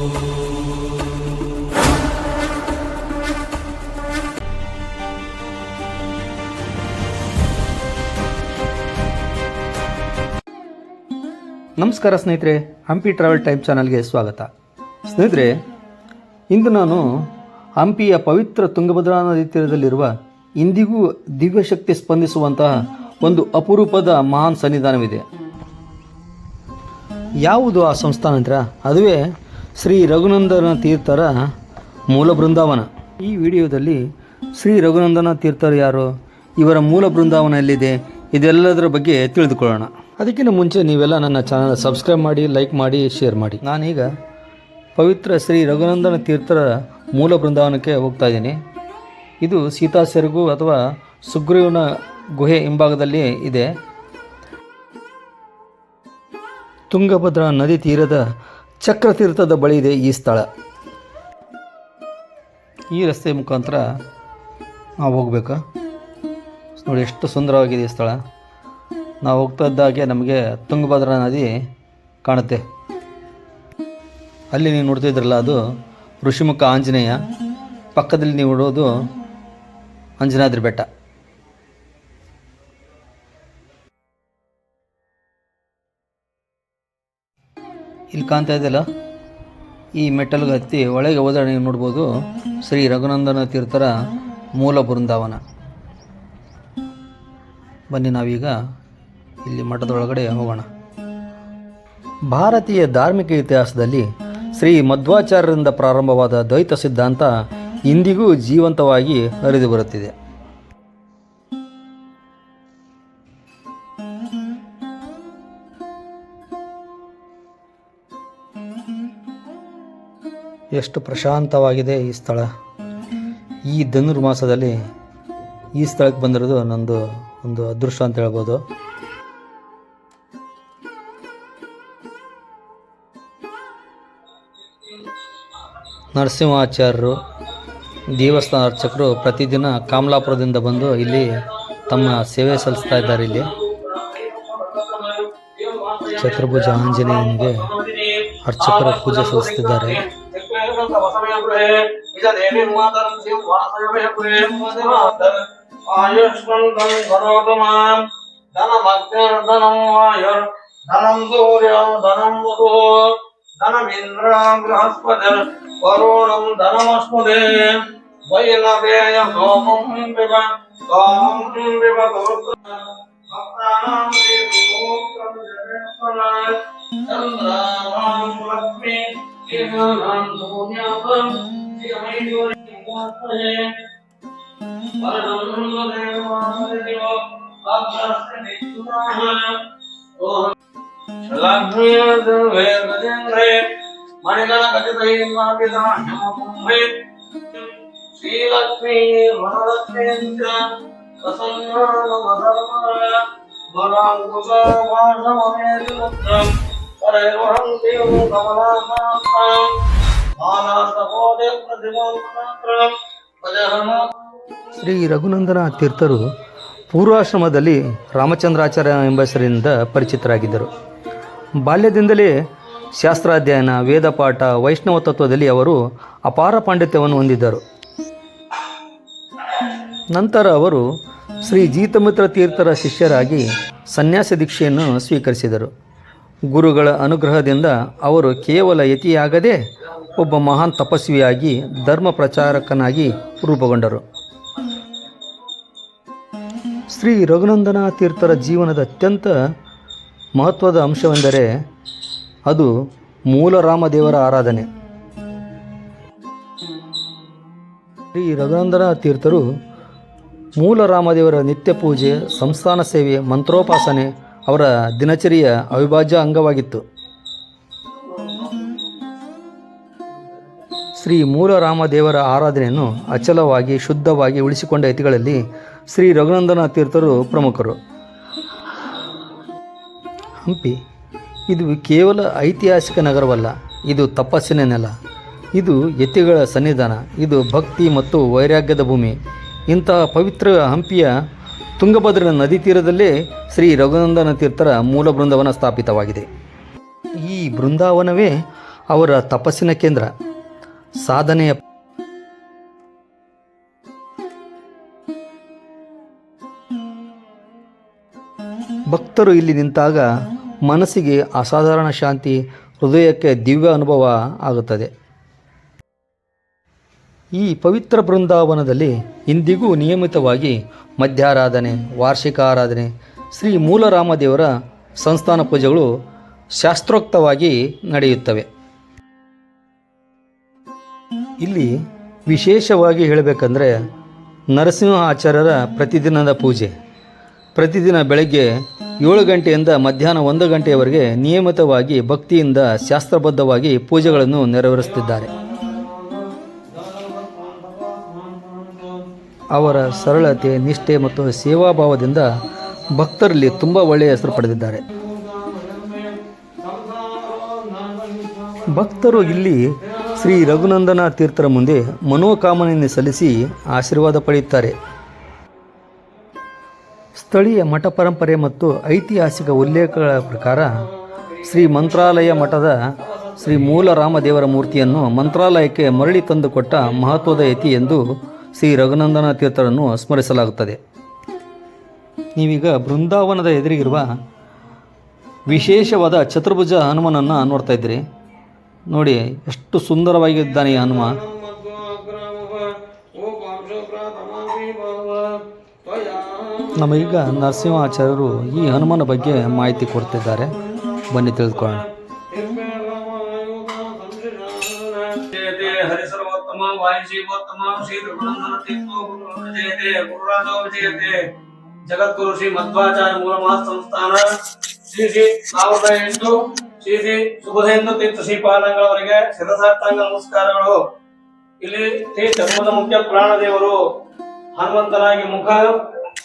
ನಮಸ್ಕಾರ ಸ್ನೇಹಿತರೆ, Hampi travel time ಚಾನಲ್ಗೆ ಸ್ವಾಗತ. ಸ್ನೇಹಿತರೆ, ಇಂದು ನಾನು ಹಂಪಿಯ ಪವಿತ್ರ ತುಂಗಭದ್ರಾ ನದಿ ತೀರದಲ್ಲಿರುವ ಇಂದಿಗೂ ದಿವ್ಯಶಕ್ತಿ ಸ್ಪಂದಿಸುವಂತಹ ಒಂದು ಅಪರೂಪದ ಮಹಾನ್ ಸನ್ನಿಧಾನವಿದೆ. ಯಾವುದು ಆ ಸಂಸ್ಥಾನ ಅಂದರೆ ಅದುವೇ ಶ್ರೀ ರಘುನಂದನ ತೀರ್ಥರ ಮೂಲ ಬೃಂದಾವನ. ಈ ವಿಡಿಯೋದಲ್ಲಿ ಶ್ರೀ ರಘುನಂದನ ತೀರ್ಥರು ಯಾರು, ಇವರ ಮೂಲ ಬೃಂದಾವನ ಎಲ್ಲಿದೆ, ಇದೆಲ್ಲದರ ಬಗ್ಗೆ ತಿಳಿದುಕೊಳ್ಳೋಣ. ಅದಕ್ಕಿಂತ ಮುಂಚೆ ನೀವೆಲ್ಲ ನನ್ನ ಚಾನಲ್ ಸಬ್ಸ್ಕ್ರೈಬ್ ಮಾಡಿ, ಲೈಕ್ ಮಾಡಿ, ಶೇರ್ ಮಾಡಿ. ನಾನೀಗ ಪವಿತ್ರ ಶ್ರೀ ರಘುನಂದನ ತೀರ್ಥರ ಮೂಲ ಬೃಂದಾವನಕ್ಕೆ ಹೋಗ್ತಾ ಇದ್ದೀನಿ. ಇದು ಸೀತಾ ಸೆರಗು ಅಥವಾ ಸುಗ್ರೀವನ ಗುಹೆ ಹಿಂಭಾಗದಲ್ಲಿ ಇದೆ. ತುಂಗಭದ್ರಾ ನದಿ ತೀರದ ಚಕ್ರತೀರ್ಥದ ಬಳಿ ಇದೆ ಈ ಸ್ಥಳ. ಈ ರಸ್ತೆ ಮುಖಾಂತರ ನಾವು ಹೋಗ್ಬೇಕು. ನೋಡಿ ಎಷ್ಟು ಸುಂದರವಾಗಿದೆ ಈ ಸ್ಥಳ. ನಾವು ಹೋಗ್ತಾ ಇದ್ದಾಗೆ ನಮಗೆ ತುಂಗಭದ್ರಾ ನದಿ ಕಾಣುತ್ತೆ. ಅಲ್ಲಿ ನೀವು ನೋಡ್ತಿದ್ರಲ್ಲ, ಅದು ಋಷಿಮುಖ ಆಂಜನೇಯ. ಪಕ್ಕದಲ್ಲಿ ನೀವು ನೋಡೋದು ಅಂಜನಾದ್ರಿ ಬೆಟ್ಟ. ಇಲ್ಲಿ ಕಾಣ್ತಾ ಇದೆಯಲ್ಲ, ಈ ಮೆಟ್ಟಲಿಗೆ ಹತ್ತಿ ಒಳಗೆ ಹೋದರೆ ನೀವು ನೋಡ್ಬೋದು ಶ್ರೀ ರಘುನಂದನ ತೀರ್ಥರ ಮೂಲ ಬೃಂದಾವನ. ಬನ್ನಿ ನಾವೀಗ ಇಲ್ಲಿ ಮಠದೊಳಗಡೆ ಹೋಗೋಣ. ಭಾರತೀಯ ಧಾರ್ಮಿಕ ಇತಿಹಾಸದಲ್ಲಿ ಶ್ರೀ ಮಧ್ವಾಚಾರ್ಯರಿಂದ ಪ್ರಾರಂಭವಾದ ದ್ವೈತ ಸಿದ್ಧಾಂತ ಇಂದಿಗೂ ಜೀವಂತವಾಗಿ ಹರಿದು ಬರುತ್ತಿದೆ. ಎಷ್ಟು ಪ್ರಶಾಂತವಾಗಿದೆ ಈ ಸ್ಥಳ. ಈ ಧನುರ್ಮಾಸದಲ್ಲಿ ಈ ಸ್ಥಳಕ್ಕೆ ಬಂದಿರೋದು ನಂದು ಒಂದು ಅದೃಷ್ಟ ಅಂತ ಹೇಳ್ಬೋದು. ನರಸಿಂಹಾಚಾರ್ಯರು, ದೇವಸ್ಥಾನ ಅರ್ಚಕರು ಪ್ರತಿದಿನ ಕಮಲಾಪುರದಿಂದ ಬಂದು ಇಲ್ಲಿ ತಮ್ಮ ಸೇವೆ ಸಲ್ಲಿಸ್ತಾ ಇದ್ದಾರೆ. ಇಲ್ಲಿ ಚತುರ್ಭುಜ ಆಂಜನೇಯನಿಗೆ ಅರ್ಚಕರು ಪೂಜೆ ಸಲ್ಲಿಸುತ್ತಿದ್ದಾರೆ. ವರುಣಂ ಧನಮಸ್ಮುದೇ ವೈನವೇಯ ಸೋಮಂ ವಿವ ಸೋಮಂ ವಿವ ಭಕ್ತಾನಾಂ ಶ್ರೀಮೂರ್ತಂ ಜಗತ್ಸನಾಯ ಚಂದ್ರಾಮಾಂ ಲಕ್ಷ್ಮೀ ಶ್ರೀನಾಂ ಸೂರ್ಯಾಪಂ ಶ್ರೀಮೈಯೂರಿ ಮುಖಾತ್ಮಜೇ ವರದಂ ದೇವಾದಿವ ಆಕ್ಷಾಸ್ಯ ನಿತ್ಯುನಾಹ ಓಂ ಲಕ್ಷ್ಮೀ ವೇದಜೇಂದ್ರೇ ಮಣಿಗಣ ಗಜದೈರ್ವಾದಿದಾಹ್ಯಮುಂಭೈ ಶ್ರೀಲಕ್ಷ್ಮೀ ವರಲಕ್ಷ್ಮೀಂಚ ಪ್ರಸನ್ನಾನಮಧರ್ಮಾಯ ಬಲಾಂಕುಶವಾಸಮಮೇತಿಮುದ್ರಂ ಪರೈರ್ವಹಂತಿಂ ಕಮಲಾಮಾತಾಂ ಮಾನಸಕೋಟೆ ಪ್ರತಿಮಾತ್ರಂ ಭಜಹಮ. ಶ್ರೀ ರಘುನಂದನ ತೀರ್ಥರು ಪೂರ್ವಾಶ್ರಮದಲ್ಲಿ ರಾಮಚಂದ್ರಾಚಾರ್ಯ ಎಂಬ ಹೆಸರಿನಿಂದ ಪರಿಚಿತರಾಗಿದ್ದರು. ಬಾಲ್ಯದಿಂದಲೇ ಶಾಸ್ತ್ರಾಧ್ಯಯನ, ವೇದಪಾಠ, ವೈಷ್ಣವ ತತ್ವದಲ್ಲಿ ಅವರು ಅಪಾರ ಪಾಂಡಿತ್ಯವನ್ನು ಹೊಂದಿದ್ದರು. ನಂತರ ಅವರು ಶ್ರೀ ಜೀತಮಿತ್ರ ತೀರ್ಥರ ಶಿಷ್ಯರಾಗಿ ಸನ್ಯಾಸ ದೀಕ್ಷೆಯನ್ನು ಸ್ವೀಕರಿಸಿದರು. ಗುರುಗಳ ಅನುಗ್ರಹದಿಂದ ಅವರು ಕೇವಲ ಯತಿಯಾಗದೆ ಒಬ್ಬ ಮಹಾನ್ ತಪಸ್ವಿಯಾಗಿ ಧರ್ಮ ಪ್ರಚಾರಕನಾಗಿ ರೂಪುಗೊಂಡರು. ಶ್ರೀ ರಘುನಂದನ ತೀರ್ಥರ ಜೀವನದ ಅತ್ಯಂತ ಮಹತ್ವದ ಅಂಶವೆಂದರೆ ಅದು ಮೂಲ ರಾಮದೇವರ ಆರಾಧನೆ. ಶ್ರೀ ರಘುನಂದನ ತೀರ್ಥರು ಮೂಲ ರಾಮದೇವರ ನಿತ್ಯ ಪೂಜೆ, ಸಂಸ್ಥಾನ ಸೇವೆ, ಮಂತ್ರೋಪಾಸನೆ ಅವರ ದಿನಚರಿಯ ಅವಿಭಾಜ್ಯ ಅಂಗವಾಗಿತ್ತು. ಶ್ರೀ ಮೂಲ ರಾಮದೇವರ ಆರಾಧನೆಯನ್ನು ಅಚಲವಾಗಿ ಶುದ್ಧವಾಗಿ ಉಳಿಸಿಕೊಂಡ ಯತಿಗಳಲ್ಲಿ ಶ್ರೀ ರಘುನಂದನ ತೀರ್ಥರು ಪ್ರಮುಖರು. ಹಂಪಿ ಇದು ಕೇವಲ ಐತಿಹಾಸಿಕ ನಗರವಲ್ಲ, ಇದು ತಪಸ್ಸಿನ ನೆಲ, ಇದು ಯತಿಗಳ ಸನ್ನಿಧಾನ, ಇದು ಭಕ್ತಿ ಮತ್ತು ವೈರಾಗ್ಯದ ಭೂಮಿ. ಇಂತಹ ಪವಿತ್ರ ಹಂಪಿಯ ತುಂಗಭದ್ರಾ ನದಿ ತೀರದಲ್ಲೇ ಶ್ರೀ ರಘುನಂದನ ತೀರ್ಥರ ಮೂಲ ಬೃಂದಾವನ ಸ್ಥಾಪಿತವಾಗಿದೆ. ಈ ಬೃಂದಾವನವೇ ಅವರ ತಪಸ್ಸಿನ ಕೇಂದ್ರ. ಸಾಧನೆಯ ಭಕ್ತರು ಇಲ್ಲಿ ನಿಂತಾಗ ಮನಸ್ಸಿಗೆ ಅಸಾಧಾರಣ ಶಾಂತಿ, ಹೃದಯಕ್ಕೆ ದಿವ್ಯ ಅನುಭವ ಆಗುತ್ತದೆ. ಈ ಪವಿತ್ರ ಬೃಂದಾವನದಲ್ಲಿ ಇಂದಿಗೂ ನಿಯಮಿತವಾಗಿ ಮಧ್ಯಾರಾಧನೆ, ವಾರ್ಷಿಕ ಆರಾಧನೆ, ಶ್ರೀ ಮೂಲರಾಮದೇವರ ಸಂಸ್ಥಾನ ಪೂಜೆಗಳು ಶಾಸ್ತ್ರೋಕ್ತವಾಗಿ ನಡೆಯುತ್ತವೆ. ಇಲ್ಲಿ ವಿಶೇಷವಾಗಿ ಹೇಳಬೇಕಂದ್ರೆ ನರಸಿಂಹ ಆಚಾರ್ಯರ ಪ್ರತಿದಿನದ ಪೂಜೆ. ಪ್ರತಿದಿನ ಬೆಳಗ್ಗೆ 7 ಗಂಟೆಯಿಂದ ಮಧ್ಯಾಹ್ನ 1 ಗಂಟೆಯವರೆಗೆ ನಿಯಮಿತವಾಗಿ ಭಕ್ತಿಯಿಂದ ಶಾಸ್ತ್ರಬದ್ಧವಾಗಿ ಪೂಜೆಗಳನ್ನು ನೆರವೇರಿಸುತ್ತಿದ್ದಾರೆ. ಅವರ ಸರಳತೆ, ನಿಷ್ಠೆ ಮತ್ತು ಸೇವಾಭಾವದಿಂದ ಭಕ್ತರಲ್ಲಿ ತುಂಬ ಒಳ್ಳೆಯ ಹೆಸರು ಪಡೆದಿದ್ದಾರೆ. ಭಕ್ತರು ಇಲ್ಲಿ ಶ್ರೀ ರಘುನಂದನ ತೀರ್ಥರ ಮುಂದೆ ಮನೋಕಾಮನೆಯನ್ನು ಸಲ್ಲಿಸಿ ಆಶೀರ್ವಾದ ಪಡೆಯುತ್ತಾರೆ. ಸ್ಥಳೀಯ ಮಠ ಪರಂಪರೆ ಮತ್ತು ಐತಿಹಾಸಿಕ ಉಲ್ಲೇಖಗಳ ಪ್ರಕಾರ ಶ್ರೀ ಮಂತ್ರಾಲಯ ಮಠದ ಶ್ರೀ ಮೂಲರಾಮದೇವರ ಮೂರ್ತಿಯನ್ನು ಮಂತ್ರಾಲಯಕ್ಕೆ ಮರಳಿ ತಂದುಕೊಟ್ಟ ಮಹತ್ವದ ಯತಿ ಎಂದು ಶ್ರೀ ರಘುನಂದನ ತೀರ್ಥರನ್ನು ಸ್ಮರಿಸಲಾಗುತ್ತದೆ. ನೀವೀಗ ಬೃಂದಾವನದ ಎದುರಿಗಿರುವ ವಿಶೇಷವಾದ ಚತುರ್ಭುಜ ಹನುಮನನ್ನು ನೋಡ್ತಾ ಇದ್ದೀರಿ. ನೋಡಿ ಎಷ್ಟು ಸುಂದರವಾಗಿದ್ದಾನೆ ಈ ಹನುಮ. ನಮಗೀಗ ನರಸಿಂಹಾಚಾರ್ಯರು ಈ ಹನುಮನ ಬಗ್ಗೆ ಮಾಹಿತಿ ಕೊಡ್ತಿದ್ದಾರೆ. ಬನ್ನಿ ತಿಳಿದುಕೊಳ್ಳೋಣ. ಹರಿಸರ್ವೋತ್ತಮ ವಾಯುಜೀವೋತ್ತಮ ಶ್ರೀ ರಘುನಂದನ ತೀರ್ಥೋ ವಿಜಯತೆ ಗುರುರಾಜೋ ವಿಜಯತೆ ಜಗದ್ಗುರು ಶ್ರೀ ಮಧ್ವಾಚಾರ್ಯ ಮೂಲಮಹಾ ಸಂಸ್ಥಾನ ಶ್ರೀ 1008 ಶ್ರೀ ಸುಬುಧೇಂದ್ರ ತೀರ್ಥ ಶ್ರೀಪಾದಂಗಳವರಿಗೆ ಶಿರಸಾಷ್ಟಾಂಗ ನಮಸ್ಕಾರಗಳು. ಇಲ್ಲಿ ಶ್ರೀ ಚರ್ಮದ ಮುಖ್ಯ ಪ್ರಾಣದೇವರು ಹನುಮಂತನಾಗಿ ಮುಖ,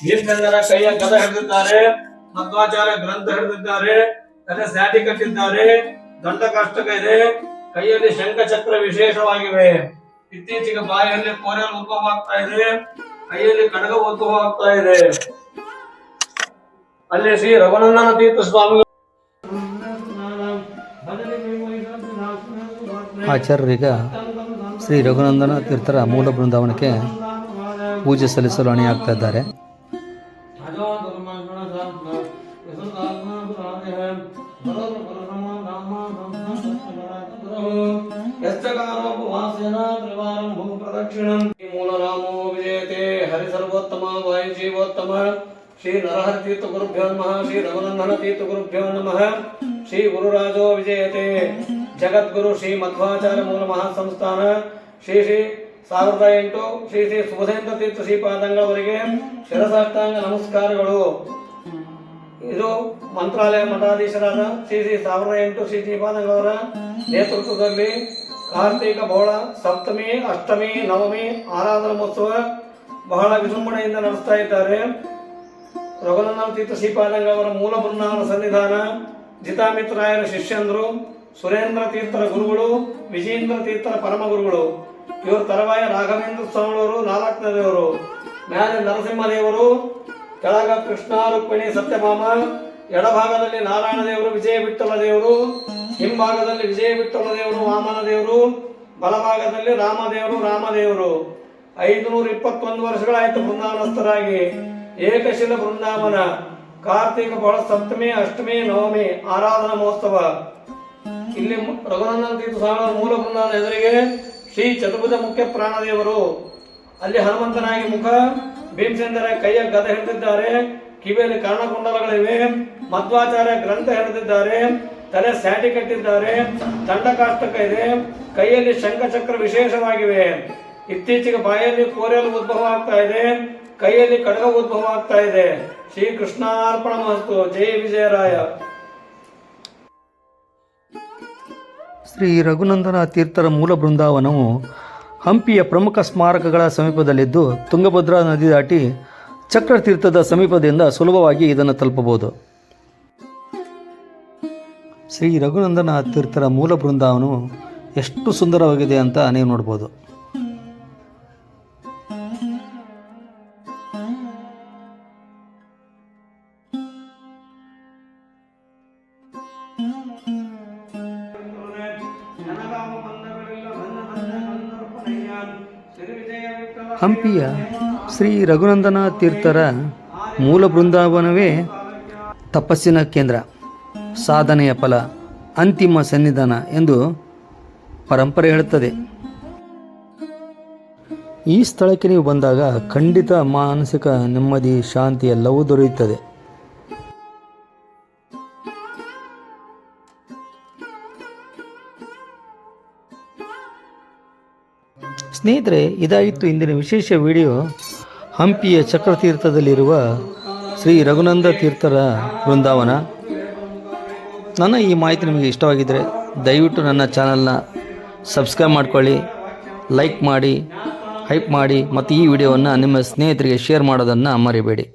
ಭೀಮಚಂದನ ಕೈಯ ಗದ ಹಿಡಿದಿದ್ದಾರೆ, ಮಧ್ವಾಚಾರ್ಯ ಗ್ರಂಥ ಹಿಡಿದಿದ್ದಾರೆ, ತಲೆ ಸ್ಯಾಟಿ ಕಟ್ಟಿದ್ದಾರೆ, ದಂಡಕಾಷ್ಟಕ ಇದೆ, ಕೈಯಲ್ಲಿ ಶಂಖಚಕ್ರ ವಿಶೇಷವಾಗಿವೆ. ಇತ್ತೀಚೆಗೆ ಬಾಯಲ್ಲಿ ಕೋರೆಲ್ ಉದ್ಭವವಾಗ್ತಾ ಇದೆ, ಕೈಯಲ್ಲಿ ಖಡ್ಗ ಉದ್ಭವವಾಗ್ತಾ ಇದೆ. ಅಲ್ಲಿ ಶ್ರೀ ರಘುನಂದನ ತೀರ್ಥ ಸ್ವಾಮಿಗಳು ಆಚಾರ್ಯರೀಗ ಶ್ರೀ ರಘುನಂದನ ತೀರ್ಥರ ಮೂಲ ಬೃಂದಾವನಕ್ಕೆ ಪೂಜೆ ಸಲ್ಲಿಸಲು ಅಣಿಯಾಗ್ತಾ ಇದ್ದಾರೆ. ಮೂಲರಾಮೋ ವಿಜಯತೆ ಹರಿಸರ್ವೋತ್ತಮ ವಾಯುಜೀವೋತ್ತಮ ಶ್ರೀ ನರಹರಿ ತೀರ್ಥ ಗುರುಭ್ಯೋ ನಮಃ ಶ್ರೀ ರಘುನಂದನ ತೀರ್ಥ ಗುರುಭ್ಯೋ ನಮಃ ಶ್ರೀ ಗುರುರಾಜೋ ವಿಜಯತೆ ಜಗದ್ಗುರು ಶ್ರೀ ಮಧ್ವಾಚಾರ್ಯ ಮೂಲ ಮಹಾಸಂಸ್ಥಾನ ಶ್ರೀ 1008 ಶ್ರೀ ಸುಬುಧೇಂದ್ರ ತೀರ್ಥ ಶ್ರೀಪಾದಂಗಳವರಿಗೆ ಶಿರಸಾಷ್ಟಾಂಗ ನಮಸ್ಕಾರಗಳು. ಇದು ಮಂತ್ರಾಲಯ ಮಠಾಧೀಶರಾದ ಶ್ರೀ 1008 ಶ್ರೀ ಶ್ರೀಪಾದಂಗಳವರ ನೇತೃತ್ವದಲ್ಲಿ ಕಾರ್ತಿಕ ಬಹಳ ಸಪ್ತಮಿ, ಅಷ್ಟಮಿ, ನವಮಿ ಆರಾಧನಾ ಮಹೋತ್ಸವ ಬಹಳ ವಿಜೃಂಭಣೆಯಿಂದ ನಡೆಸ್ತಾ ಇದ್ದಾರೆ. ರಘುನಂದನ ತೀರ್ಥ ಶ್ರೀಪಾದಂಗಳವರ ಮೂಲ ಬೃಂದಾವನ ಸನ್ನಿಧಾನ ಜಿತಾಮಿತ್ರಾಯರ ಶಿಷ್ಯಂದರು, ಸುರೇಂದ್ರ ತೀರ್ಥರ ಗುರುಗಳು, ವಿಜೇಂದ್ರ ತೀರ್ಥರ ಪರಮ ಗುರುಗಳು. ಇವರು ತರವಾಯ ರಾಘವೇಂದ್ರ ಸ್ವಾಮಿಯವರು 4ನೇ ದೇವರು, ಮ್ಯಾಲೆ ನರಸಿಂಹದೇವರು, ಕೆಳಗ ಕೃಷ್ಣ ರುಕ್ಮಿಣಿ ಸತ್ಯಭಾಮ, ಎಡಭಾಗದಲ್ಲಿ ನಾರಾಯಣ ದೇವರು ವಿಜಯ ವಿಠ್ಠಲ ದೇವರು, ಹಿಂಭಾಗದಲ್ಲಿ ವಿಜಯ ವಿಠ್ಠಲ ದೇವರು ವಾಮನ ದೇವರು, ಬಲಭಾಗದಲ್ಲಿ ರಾಮದೇವರು. 521 ವರ್ಷಗಳಾಯಿತು ಬೃಂದಾವನಸ್ಥರಾಗಿ. ಏಕಶಿಲ ಬೃಂದಾವನ ಕಾರ್ತಿಕ ಬಹಳ ಸಪ್ತಮಿ, ಅಷ್ಟಮಿ, ನವಮಿ ಆರಾಧನಾ ಮಹೋತ್ಸವ. ಇಲ್ಲಿ ರಘುನಂದನ ತೀರ್ಥ ಸ್ವಾಮಿಗಳ ಮೂಲ ಬೃಂದಾವನ ಎದುರಿಗೆ ಶ್ರೀ ಚತುರ್ಭುಜ ಮುಖ್ಯ ಪ್ರಾಣದೇವರು, ಅಲ್ಲಿ ಹನುಮಂತನಾಗಿ ಮುಖ, ಭೀಮಚಂದ್ರ ಕೈಯ ಗದ ಹಿಡಿದಿದ್ದಾರೆ, ಕಿವಿಯಲ್ಲಿ ಕರ್ಣಕುಂಡಲಗಳಿವೆ, ಮಧ್ವಾಚಾರ್ಯ ಗ್ರಂಥ ಹಿಡಿದಿದ್ದಾರೆ, ತಲೆ ಸ್ಯಾಟಿ ಕಟ್ಟಿದ್ದಾರೆ, ದಂಡಕಾಷ್ಟಕ ಇದೆ, ಕೈಯಲ್ಲಿ ಶಂಖಚಕ್ರ ವಿಶೇಷವಾಗಿವೆ. ಇತ್ತೀಚೆಗೆ ಬಾಯಲ್ಲಿ ಕೋರೆಲು ಉದ್ಭವ ಆಗ್ತಾ ಇದೆ, ಕೈಯಲ್ಲಿ ಖಡ್ಗ ಉದ್ಭವ ಆಗ್ತಾ ಇದೆ. ಶ್ರೀ ಕೃಷ್ಣಾರ್ಪಣ ಮಸ್ತು. ಜೈ ವಿಜಯರಾಯ. ಶ್ರೀ ರಘುನಂದನ ತೀರ್ಥರ ಮೂಲ ಬೃಂದಾವನವು ಹಂಪಿಯ ಪ್ರಮುಖ ಸ್ಮಾರಕಗಳ ಸಮೀಪದಲ್ಲಿದ್ದು ತುಂಗಭದ್ರಾ ನದಿ ದಾಟಿ ಚಕ್ರತೀರ್ಥದ ಸಮೀಪದಿಂದ ಸುಲಭವಾಗಿ ಇದನ್ನು ತಲುಪಬಹುದು. ಶ್ರೀ ರಘುನಂದನ ತೀರ್ಥರ ಮೂಲ ಬೃಂದಾವನವು ಎಷ್ಟು ಸುಂದರವಾಗಿದೆ ಅಂತ ನೀವು ನೋಡ್ಬೋದು. ಹಂಪಿಯ ಶ್ರೀ ರಘುನಂದನ ತೀರ್ಥರ ಮೂಲ ಬೃಂದಾವನವೇ ತಪಸ್ಸಿನ ಕೇಂದ್ರ, ಸಾಧನೆಯ ಫಲ, ಅಂತಿಮ ಸನ್ನಿಧಾನ ಎಂದು ಪರಂಪರೆ ಹೇಳುತ್ತದೆ. ಈ ಸ್ಥಳಕ್ಕೆ ನೀವು ಬಂದಾಗ ಖಂಡಿತ ಮಾನಸಿಕ ನೆಮ್ಮದಿ, ಶಾಂತಿ ಎಲ್ಲವೂ ದೊರೆಯುತ್ತದೆ. ಸ್ನೇಹಿತರೆ, ಇದಾಗಿತ್ತು ಇಂದಿನ ವಿಶೇಷ ವಿಡಿಯೋ. ಹಂಪಿಯ ಚಕ್ರತೀರ್ಥದಲ್ಲಿರುವ ಶ್ರೀ ರಘುನಂದ ತೀರ್ಥರ ಬೃಂದಾವನ. ನನ್ನ ಈ ಮಾಹಿತಿ ನಿಮಗೆ ಇಷ್ಟವಾಗಿದ್ದರೆ ದಯವಿಟ್ಟು ನನ್ನ ಚಾನಲ್ನ ಸಬ್ಸ್ಕ್ರೈಬ್ ಮಾಡ್ಕೊಳ್ಳಿ, ಲೈಕ್ ಮಾಡಿ, ಹೈಪ್ ಮಾಡಿ ಮತ್ತು ಈ ವಿಡಿಯೋವನ್ನು ನಿಮ್ಮ ಸ್ನೇಹಿತರಿಗೆ ಶೇರ್ ಮಾಡೋದನ್ನು ಮರಿಬೇಡಿ.